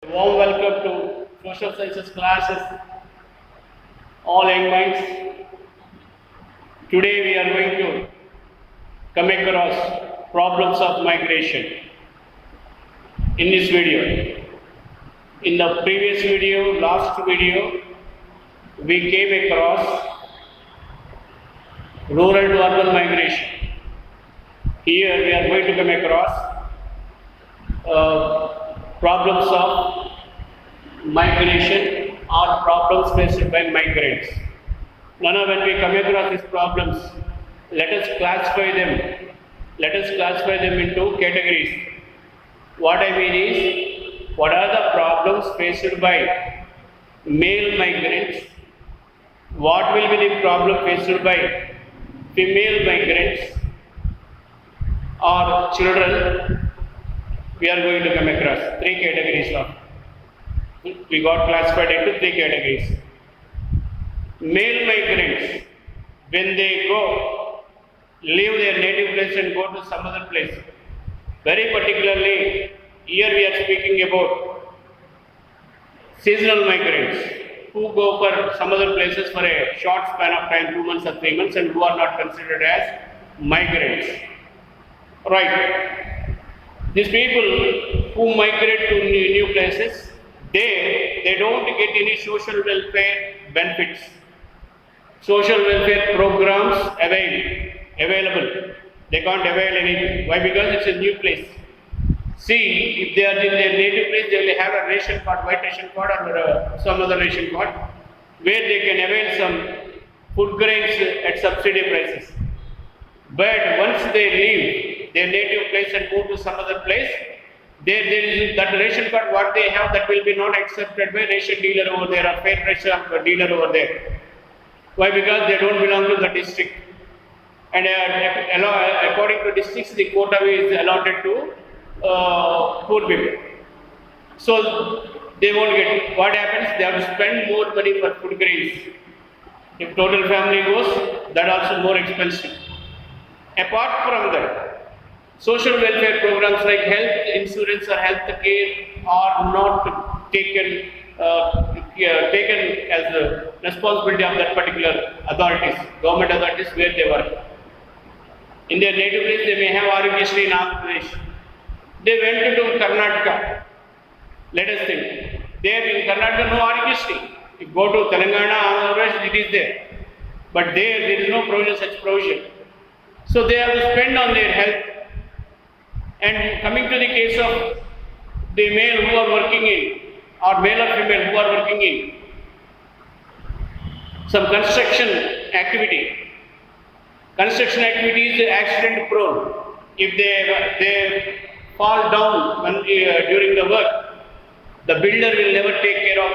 Warm welcome to social sciences classes, all young minds. Today we are going to come across problems of migration in this video. In the previous video, last video, we came across rural to urban migration. Here we are going to come across problems of migration or problems faced by migrants. Now, when we come across these problems, let us classify them. Let us classify them into categories. What I mean is, what are the problems faced by male migrants? What will be the problem faced by female migrants or children? We are going to come across three categories of. We got classified into three categories. Male migrants, when they go, leave their native place and go to some other place. Very particularly, here we are speaking about seasonal migrants who go for some other places for a short span of time, 2 months or 3 months, and who are not considered as migrants. Right. These people who migrate to new places, they don't get any social welfare benefits. Social welfare programs available. They can't avail anything. Why? Because it's a new place. See, if they are in their native place, they will have a ration card, white ration card or some other ration card, where they can avail some food grains at subsidy prices. But once they leave their native place and move to some other place, there is that ration card what they have that will be not accepted by ration dealer over there or fair ration dealer over there. Why? Because they don't belong to the district. And according to districts, the quota is allotted to poor people. So they won't get it. What happens? They have to spend more money for food grains. If total family goes, that also more expensive. Apart from that, social welfare programs like health insurance or health care are not taken as the responsibility of that particular authorities, government authorities where they work. In their native place, they may have Arogyasri in Andhra Pradesh. They went to Karnataka. Let us think. There in Karnataka, no Arogyasri. If you go to Telangana, Andhra Pradesh, it is there. But there is no provision, such provision. So they have to spend on their health. And coming to the case of the male who are working in, or male or female who are working in some construction activity. Construction activity is accident prone. If they fall down during the work, the builder will never take care of,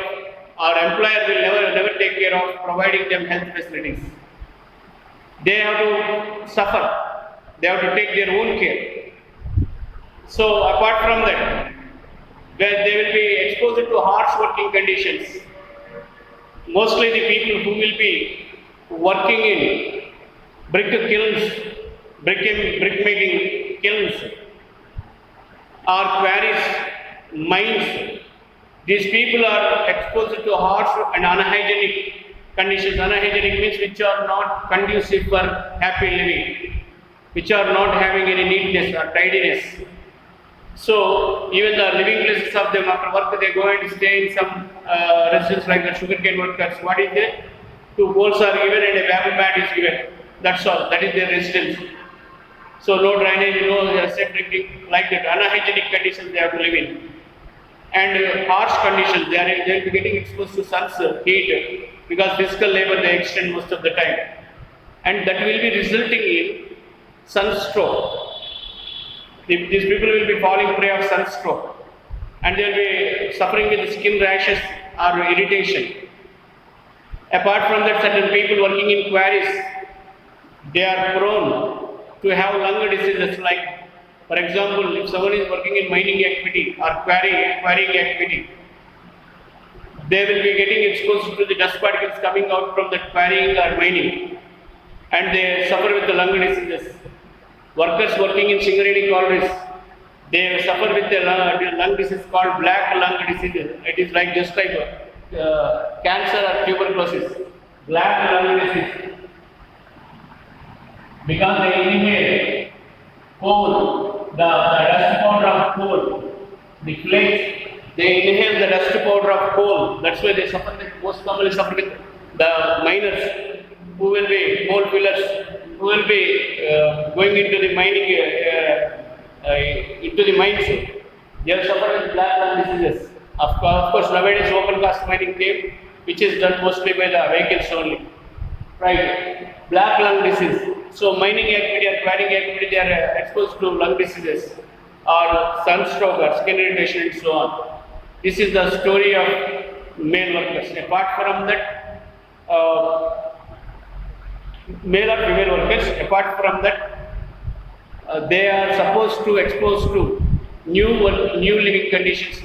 or employer will never take care of providing them health facilities. They have to suffer. They have to take their own care. So apart from that, where they will be exposed to harsh working conditions. Mostly the people who will be working in brick kilns, brick making kilns, or quarries, mines. These people are exposed to harsh and unhygienic conditions. Unhygienic means which are not conducive for happy living, which are not having any neatness or tidiness. So even the living places of them, after work they go and stay in some residence like the sugarcane workers. What is there? 2 poles are given and a bamboo mat is given. That's all. That is their residence. So no drainage, no septic, like that. Unhygienic conditions they have to live in. And harsh conditions, they will be getting exposed to sun's heat because physical labor they extend most of the time. And that will be resulting in sunstroke. These people will be falling prey of sunstroke and they will be suffering with skin rashes or irritation. Apart from that, certain people working in quarries, they are prone to have lung diseases like, for example, if someone is working in mining activity or quarrying activity, they will be getting exposed to the dust particles coming out from the quarrying or mining and they suffer with the lung diseases. Workers working in Singareni collieries, They suffer with a lung disease called black lung disease. It is like just like cancer or tuberculosis. Black lung disease. Because they inhale coal, the dust powder of coal, the flakes, they inhale the dust powder of coal. That's why they suffer with, most commonly suffer with the miners who will be coal pillars, who will be going into the mining, into the mines. They are suffering with black lung diseases. Of course, nowadays open cast mining came, which is done mostly by the vehicles only. Right, black lung disease. So mining activity or quarrying activity, they are exposed to lung diseases or sunstroke or skin irritation and so on. This is the story of male workers. Apart from that, male or female workers, apart from that, they are supposed to expose to new living conditions,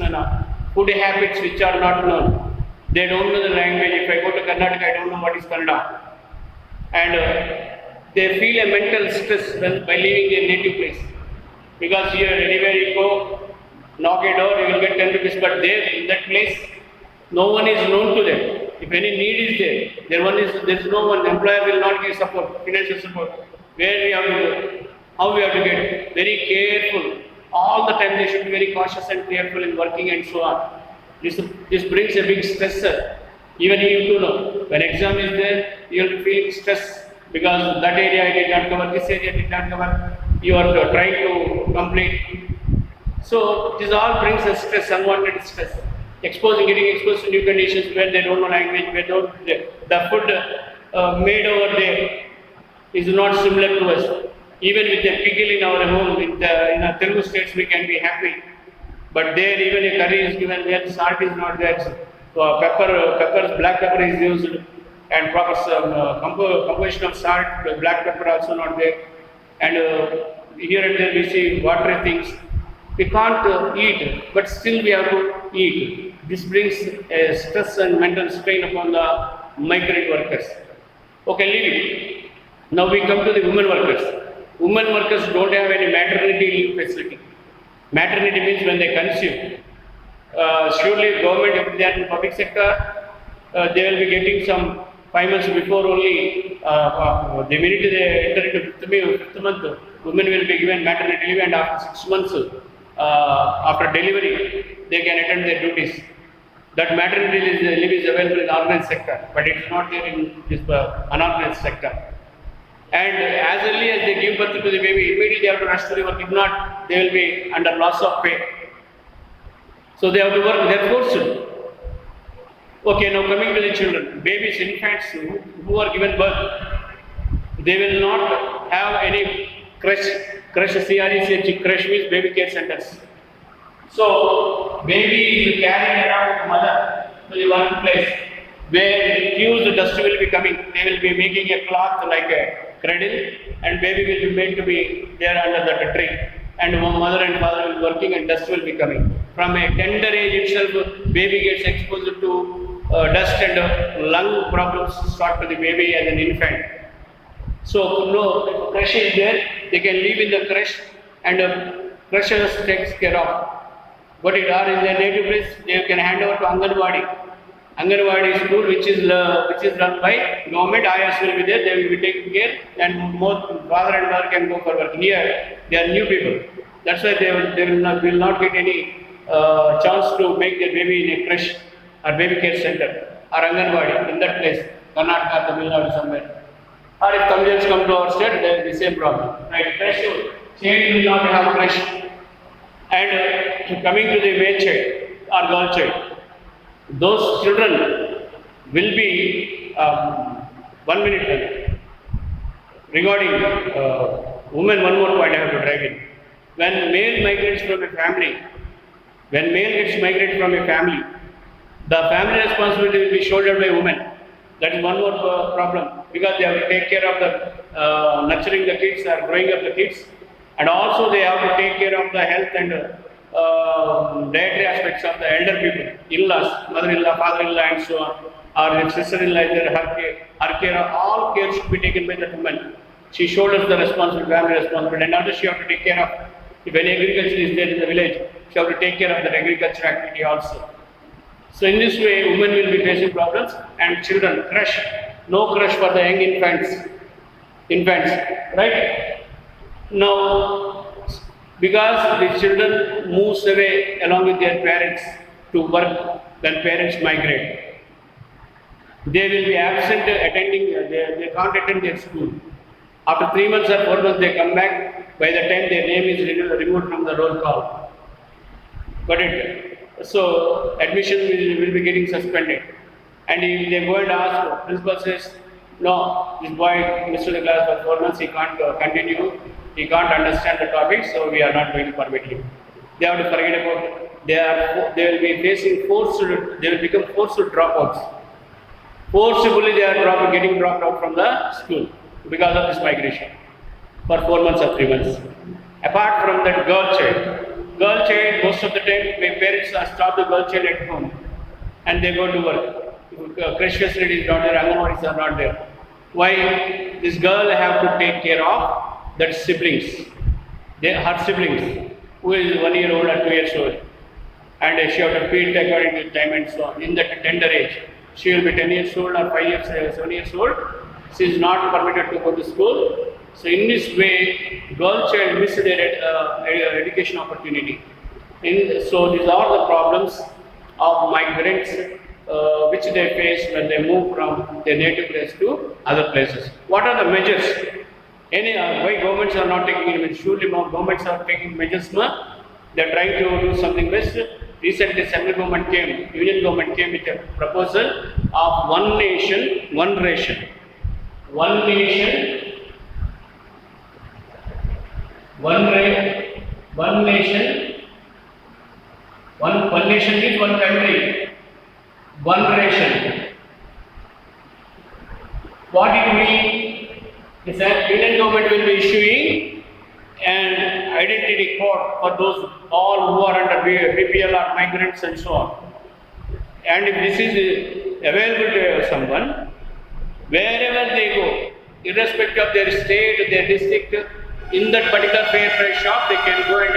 food habits which are not known. They don't know the language. If I go to Karnataka, I don't know what is Kannada. And they feel a mental stress by leaving their native place. Because here, anywhere you go, knock a door, you will get 10 rupees. But there, in that place, no one is known to them. If any need is there is no one. The employer will not give support, financial support. Where we have to go, how we have to get very careful. All the time they should be very cautious and careful in working and so on. This brings a big stress. Even you too know, when exam is there, you will be feeling stress because that area I did not cover, this area did not cover, you are trying to complete. So this all brings a stress, unwanted stress. Getting exposed to new conditions where they don't know language, where the food made over there is not similar to us. Even with a pickle in our home, in our Telugu states, we can be happy. But there, even a curry is given where the salt is not there. Black pepper is used, and proper composition of salt, black pepper also not there. And here and there we see watery things. We can't eat, but still we have to eat. This brings a stress and mental strain upon the migrant workers. Okay, leave it. Now we come to the women workers. Women workers don't have any maternity leave facility. Maternity means when they conceive. Surely government, if they are in public sector, they will be getting some 5 months before only. The minute they enter into fifth month, women will be given maternity leave, and after 6 months, after delivery, they can attend their duties. That maternity leave is available in the organized sector, but it is not there in this unorganized sector. And as early as they give birth to the baby, immediately they have to rush to the work. If not, they will be under loss of pay. So they have to work, they are forced. Okay, now coming to the children, babies, infants who are given birth, they will not have any creche, CRECH, creche means baby care centers. So, baby is carrying around mother to the workplace where the accused dust will be coming. They will be making a cloth like a cradle, and baby will be made to be there under the tree. And mother and father will be working, and dust will be coming. From a tender age itself, baby gets exposed to dust, and lung problems start to the baby as an infant. So, no, creche is there, they can live in the creche, and creche takes care of. But it are in their native place, they can hand over to Anganwadi. Anganwadi school, which is run by government. Ayas will be there, they will be taking care, and both father and mother can go for work. Here, they are new people. That's why they will not get any chance to make their baby in a creche or baby care center or Anganwadi in that place, Karnataka, Tamil Nadu somewhere. Or if Tamils come to our state, they have the same problem. Right? Creche, child will not have creche. And coming to the male child or girl child, those children will be 1 minute regarding women. One more point I have to drive in. When male migrates from a family, when male gets migrated from a family, the family responsibility will be shouldered by women. That is one more problem, because they have to take care of the nurturing the kids or growing up the kids, and also they have to take care of the health and dietary aspects of the elder people, in-laws, mother-in-law, father-in-law, and so on. Or if sister-in-law is there, her care, all care should be taken by the woman. She shoulders the responsibility, family responsibility, and also she has to take care of If any agriculture is there in the village, she have to take care of that agriculture activity also. So in this way, women will be facing problems, and children, crush, no crush for the young infants, right? Now, because the children moves away along with their parents to work, when parents migrate, they will be absent attending, they can't attend their school. After 3 months or 4 months they come back, by the time their name is removed from the roll call. Got it? So admission will be getting suspended. And if they go and ask, principal says, no, this boy missed the class for 4 months, he can't continue, he can't understand the topic, so we are not going to permit him. They have to forget about it. They will be facing they will become forced dropouts. Forcibly they are getting dropped out from the school because of this migration for 4 months or 3 months. Apart from that, girl child, most of the time my parents stop the girl child at home and they go to work. Creche facilities are not there, Anganwadis are not there. Why? This girl have to take care of that siblings, her siblings, who is 1 year old or 2 years old, and she have to feed according to time and so on. In that tender age, she will be 10 years old or 7 years old. She is not permitted to go to school. So in this way, girl child miss their education opportunity. So these are the problems of migrants which they face when they move from their native place to other places. What are the measures? Why governments are not taking it? Surely governments are taking measures. They are trying to do something best. Recently, central government union government came with a proposal of one nation, one ration. One nation, one nation, one nation is one country, one ration. What it means is that union government will be issuing an identity code for those all who are under BPL or migrants and so on. And if this is available to someone, wherever they go, irrespective of their state, their district, in that particular fair price shop, they can go and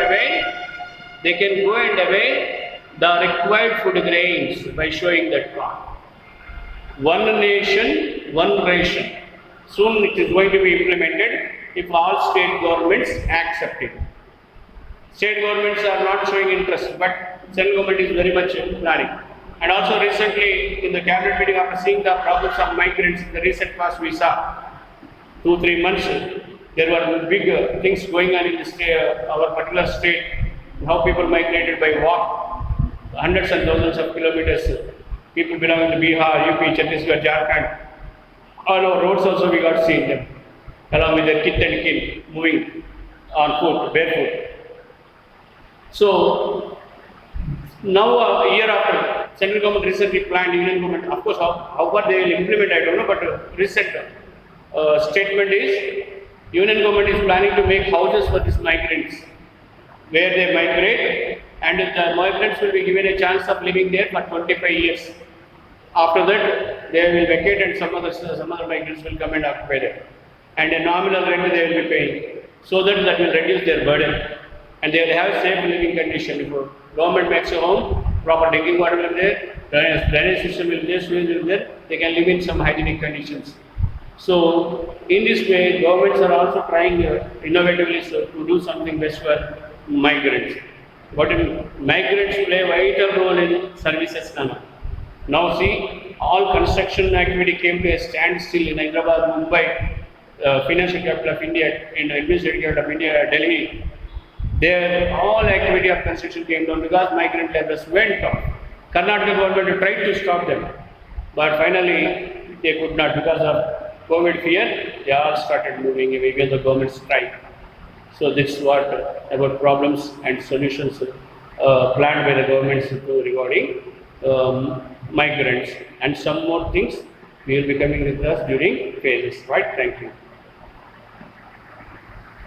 avail the required food grains by showing that card. One nation, one ration. Soon it is going to be implemented if all state governments accept it. State governments are not showing interest, but central government is very much planning. And also recently in the cabinet meeting, after seeing the problems of migrants in the recent past, we saw 2-3 months there were big things going on in this our particular state, how people migrated by walk, hundreds and thousands of kilometers. People belonging to Bihar, UP, Chhattisgarh, Jharkhand. All over roads also we got seen them, along with their kith and kin, moving on foot, barefoot. So now a year after, central government recently planned, union government, of course how far they will implement I don't know, but recent statement is, union government is planning to make houses for these migrants, where they migrate, and the migrants will be given a chance of living there for 25 years. After that, they will vacate and some other migrants will come and occupy them. And a nominal rent they will be paying, so that will reduce their burden. And they will have safe living condition. If government makes a home, proper drinking water will be there, drainage system will be there, sewage will be there, they can live in some hygienic conditions. So in this way, governments are also trying innovatively to do something best for migrants. But migrants play a vital role in services now. Now see, all construction activity came to a standstill in Hyderabad, Mumbai, financial capital of India, and administrative capital of India, Delhi. There, all activity of construction came down because migrant laborers went off. Karnataka government tried to stop them, but finally they could not because of COVID fear. They all started moving away when the government tried. So this is what about problems and solutions planned by the governments regarding migrants, and some more things we will be coming with us during phases. Right? Thank you.